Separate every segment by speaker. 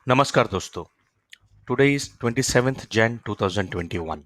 Speaker 1: Namaskar dosto. Today is 27th Jan 2021.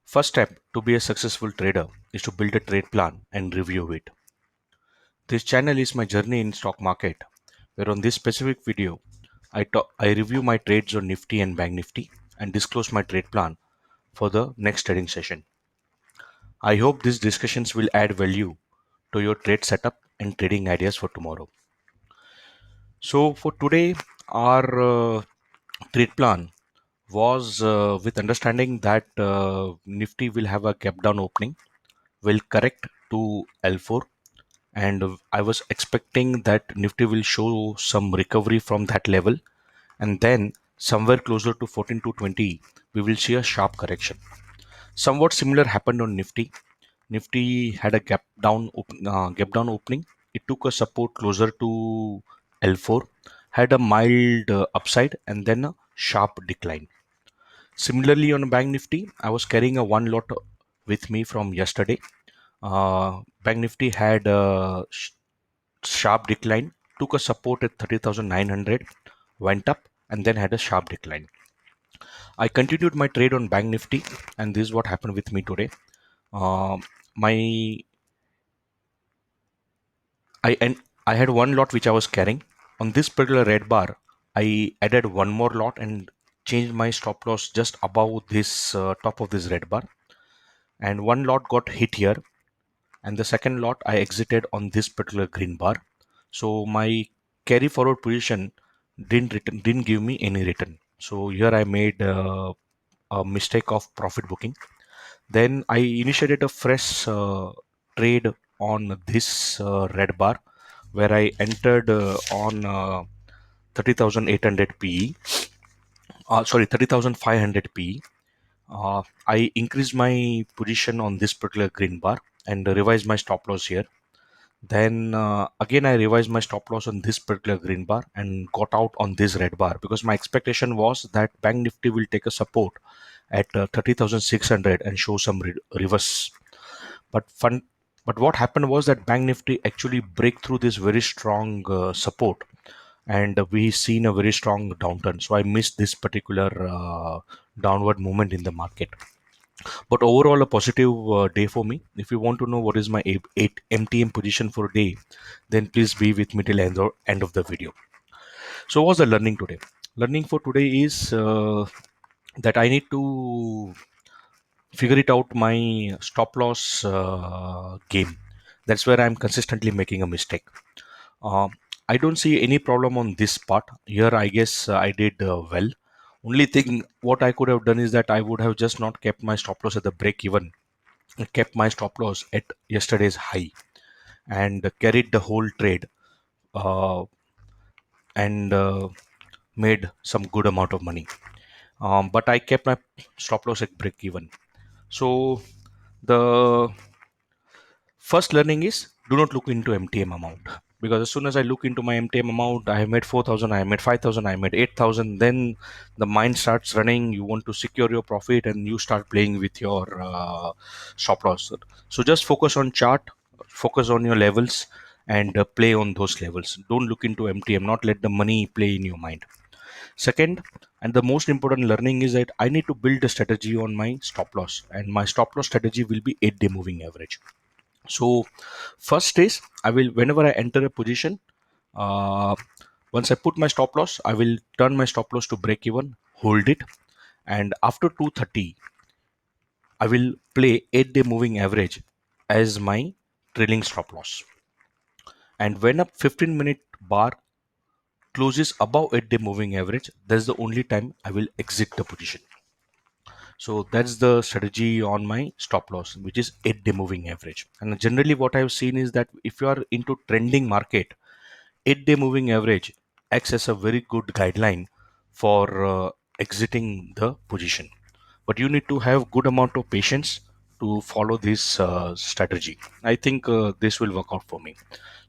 Speaker 1: First step to be a successful trader is to build a trade plan and review it. This channel is my journey in stock market, where on this specific video I review my trades on Nifty and Bank Nifty and disclose my trade plan for the next trading session. I hope these discussions will add value to your trade setup and trading ideas for tomorrow. So for today, our trade plan was with understanding that Nifty will have a gap down opening, will correct to L4, and I was expecting that Nifty will show some recovery from that level, and then somewhere closer to 14 to 20, we will see a sharp correction. Somewhat similar happened on Nifty. Nifty had a gap down opening. It took a support closer to L4, had a mild upside, and then a sharp decline. Similarly, on Bank Nifty, I was carrying a one lot with me from yesterday. Bank Nifty had a sharp decline, took a support at 30,900, went up, and then had a sharp decline. I continued my trade on Bank Nifty, and this is what happened with me today. Uh, my I and I had one lot which I was carrying. On this particular red bar, I added one more lot and changed my stop loss just above this top of this red bar, and one lot got hit here, and the second lot I exited on this particular green bar. So my carry forward position didn't give me any return. So here I made a mistake of profit booking. Then I initiated a fresh trade on this red bar, where I entered on 30,800 PE. Sorry, 30,500 PE. I increased my position on this particular green bar and revised my stop loss here. Then again, I revised my stop loss on this particular green bar and got out on this red bar, because my expectation was that Bank Nifty will take a support at 30,600 and show some reverse. But fun. But what happened was that Bank Nifty actually break through this very strong support, and we seen a very strong downturn. So I missed this particular downward movement in the market. But overall, a positive day for me. If you want to know what is my 8 MTM position for a day, then please be with me till end of the video. So what's the learning today? Learning for today is that I need to figure it out my stop loss game. That's where I'm consistently making a mistake. Uh, I don't see any problem on this part. Here, I guess I did well. Only thing what I could have done is that I would have just not kept my stop loss at the break even. I kept my stop loss at yesterday's high and carried the whole trade, uh, and made some good amount of money. But I kept my stop loss at break even. So the first learning is, do not look into MTM amount, because as soon as I look into my MTM amount, I have made 4,000, I have made 5,000, I made 8,000. Then the mind starts running. You want to secure your profit and you start playing with your stop loss. So just focus on chart, focus on your levels, and play on those levels. Don't look into MTM, not let the money play in your mind. Second, and the most important learning is that I need to build a strategy on my stop loss, and my stop loss strategy will be 8-day moving average. So first is, I will, whenever I enter a position, uh, once I put my stop loss, I will turn my stop loss to break even, hold it, and after 230, I will play 8-day moving average as my trailing stop loss. And when a 15-minute bar closes above 8-day moving average, that's the only time I will exit the position. So that's the strategy on my stop loss, which is 8-day moving average. And generally what I've seen is that if you are into trending market, 8-day moving average acts as a very good guideline for exiting the position. But you need to have good amount of patience to follow this strategy. I think this will work out for me.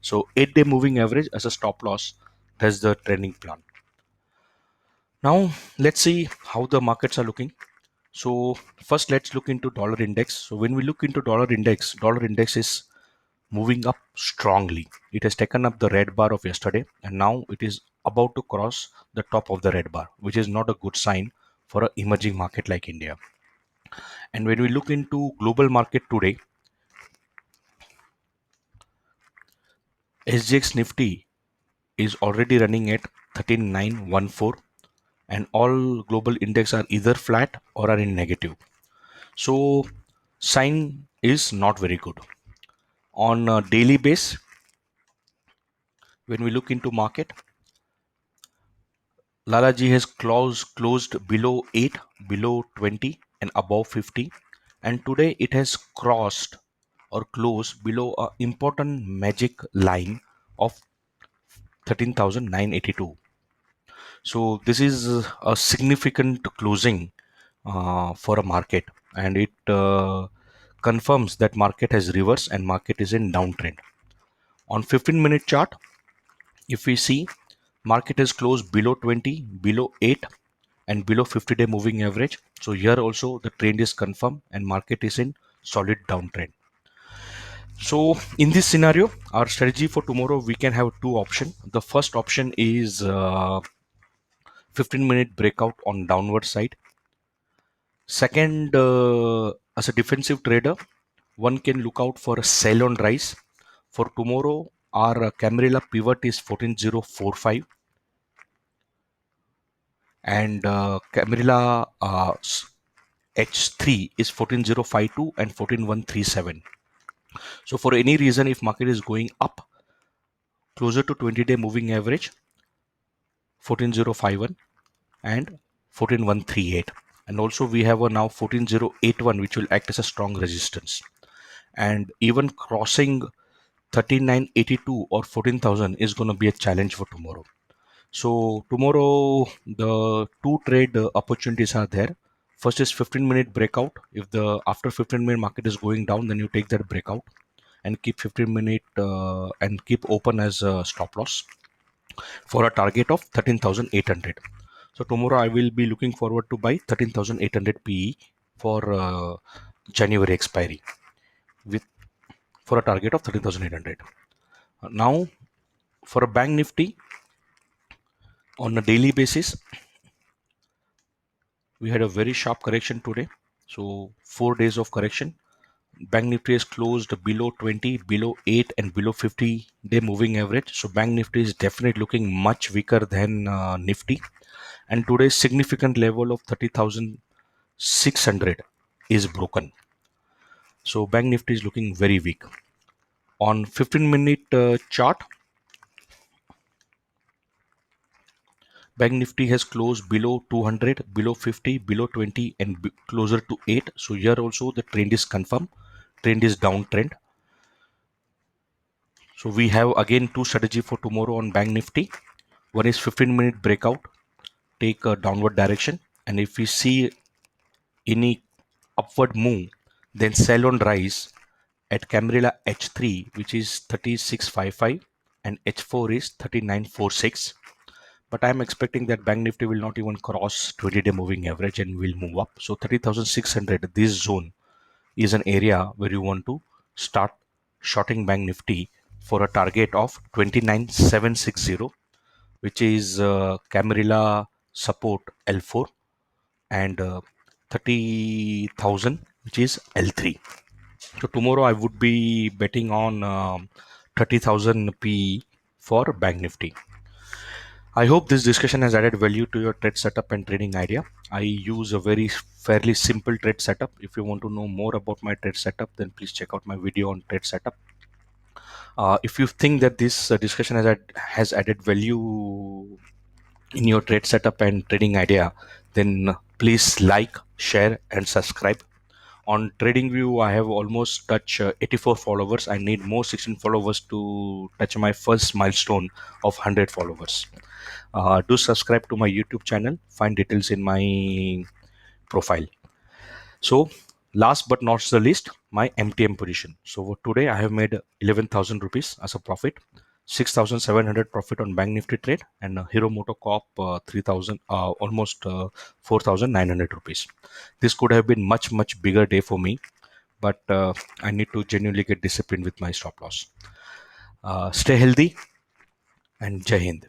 Speaker 1: So 8-day moving average as a stop loss, that's the trending plan. Now let's see how the markets are looking. So first let's look into dollar index. So when we look into dollar index is moving up strongly. It has taken up the red bar of yesterday and now it is about to cross the top of the red bar, which is not a good sign for an emerging market like India. And when we look into global market today, SGX Nifty is already running at 13914, and all global index are either flat or are in negative. So sign is not very good. On a daily base, when we look into market, Lalaji has closed below 8, below 20 and above 50, and today it has crossed or closed below a important magic line of 13,982. So this is a significant closing for a market, and it confirms that market has reversed and market is in downtrend. On 15-minute chart, if we see, market has closed below 20, below 8 and below 50-day moving average. So here also the trend is confirmed and market is in solid downtrend. So in this scenario, our strategy for tomorrow, we can have two options. The first option is 15-minute breakout on downward side. Second, as a defensive trader, one can look out for a sell on rise. For tomorrow, our Camarilla pivot is 14045 and Camarilla H3 is 14052 and 14137. So for any reason, if market is going up closer to 20-day moving average, 14051 and 14138, and also we have a now 14081 which will act as a strong resistance, and even crossing 3982 or 14,000 is going to be a challenge for tomorrow. So tomorrow the two trade opportunities are there. First is 15-minute breakout. If the after 15-minute market is going down, then you take that breakout and keep 15-minute and keep open as a stop loss for a target of 13,800. So tomorrow I will be looking forward to buy 13,800 PE for January expiry with for a target of 13,800. Now for a Bank Nifty on a daily basis, we had a very sharp correction today. So 4 days of correction. Bank Nifty is closed below 20, below 8 and below 50-day moving average. So Bank Nifty is definitely looking much weaker than Nifty. And today's significant level of 30,600 is broken. So Bank Nifty is looking very weak. On 15-minute chart, Bank Nifty has closed below 200, below 50, below 20 and closer to 8. So here also the trend is confirmed. Trend is downtrend. So we have again two strategy for tomorrow on Bank Nifty. One is 15-minute breakout, take a downward direction, and if we see any upward move, then sell on rise at Camarilla H3, which is 3655 and H4 is 3946. But I'm expecting that Bank Nifty will not even cross 20-day moving average and will move up. So 30,600, this zone is an area where you want to start shorting Bank Nifty for a target of 29,760, which is Camarilla support L4 and 30,000, which is L3. So tomorrow I would be betting on 30,000 P for Bank Nifty. I hope this discussion has added value to your trade setup and trading idea. I use a very fairly simple trade setup. If you want to know more about my trade setup, then please check out my video on trade setup. If you think that this discussion has added value in your trade setup and trading idea, then please like, share and subscribe. On TradingView, I have almost touched 84 followers. I need more 16 followers to touch my first milestone of 100 followers. Do subscribe to my YouTube channel. Find details in my profile. So last but not the least, my MTM position. So today I have made 11,000 rupees as a profit, 6,700 profit on Bank Nifty trade, and Hero Motocorp 3,000, almost 4,900 rupees. This could have been much bigger day for me, but I need to genuinely get disciplined with my stop loss. Stay healthy and Jai Hind.